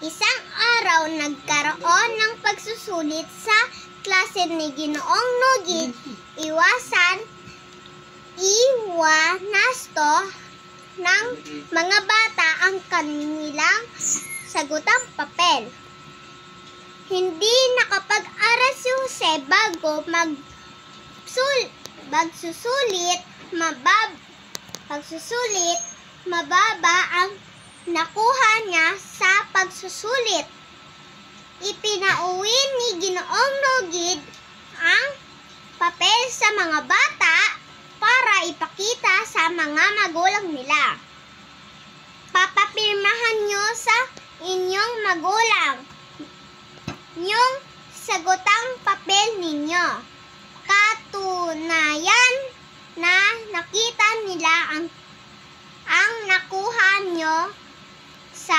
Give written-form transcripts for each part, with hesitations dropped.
Isang araw, nagkaroon ng pagsusulit sa klase ni Ginoong Nugid. Iwanasto ng mga bata ang kanilang sagutang papel. Hindi nakapag-aral si Jose bago mababa ang nakuha niya sa pagsusulit. Ipinauwi ni Ginoong Nugid ang papel sa mga bata para ipakita sa mga magulang nila. Papapirmahan niyo sa inyong magulang yung sagutang papel ninyo. Katunayan na nakita nila ang nakuha nyo sa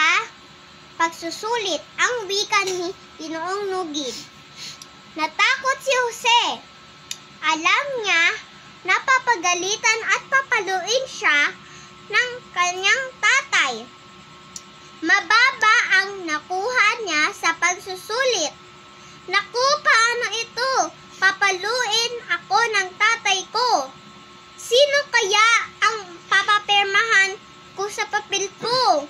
pagsusulit, ang wika ni Ginoong Nugid. Natakot si Jose. Alam niya na papagalitan at papaluin siya ng kanyang tatay. Mababa ang nakuha niya sa pagsusulit. Naku, paano ito? Papaluin ako ng tatay ko. Sino kaya ang papapirmahan ko sa papel ko?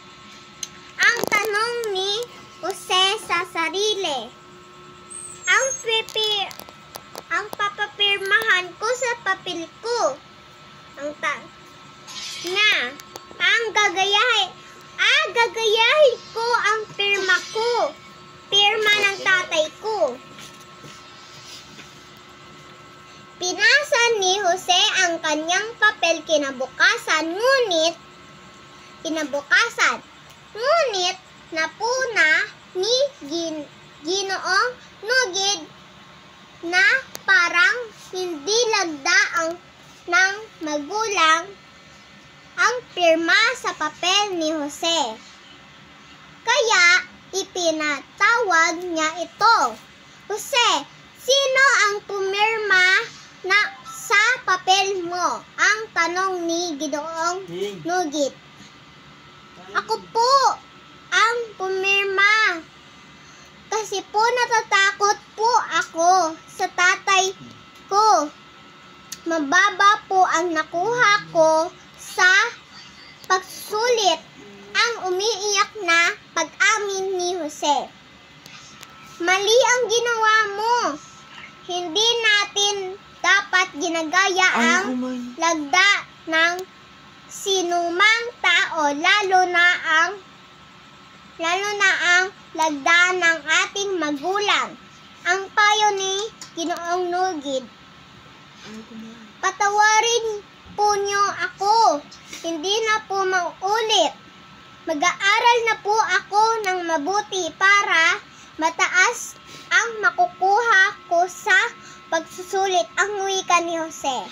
Ang tanong ni Jose sa sarili. Ang papapirmahan ko sa papel ko. Gagayahin ko ang pirma ko. Pirma ng tatay ko. Pinasa ni Jose ang kanyang papel kinabukasan, ngunit napuna ni Ginoong Nugid na parang hindi lagda ng magulang ang pirma sa papel ni Jose. Kaya ipinatawag niya ito. Jose, sino ang pumirma sa papel mo? Ang tanong ni Ginoong Nugid. Ako po ang pumirma. Kasi po natatakot po ako sa tatay ko. Mababa po ang nakuha ko sa pagsusulit. Ang umiiyak na pag-amin ni Jose. Mali ang ginawa mo. Hindi natin dapat ginagaya ang lagda ng sinumang tao, lalo na ang lagda ng ating magulang. Ang payo ni Ginoong Nugid. Patawarin po niyo ako. Hindi na po mauulit. Mag-aaral na po ako ng mabuti para mataas ang makukuha ko sa pagsusulit, ang wika ni Jose.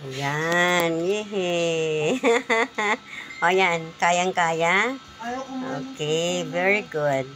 Ayan. Yehey. O yan, kayang-kaya? Okay, very good.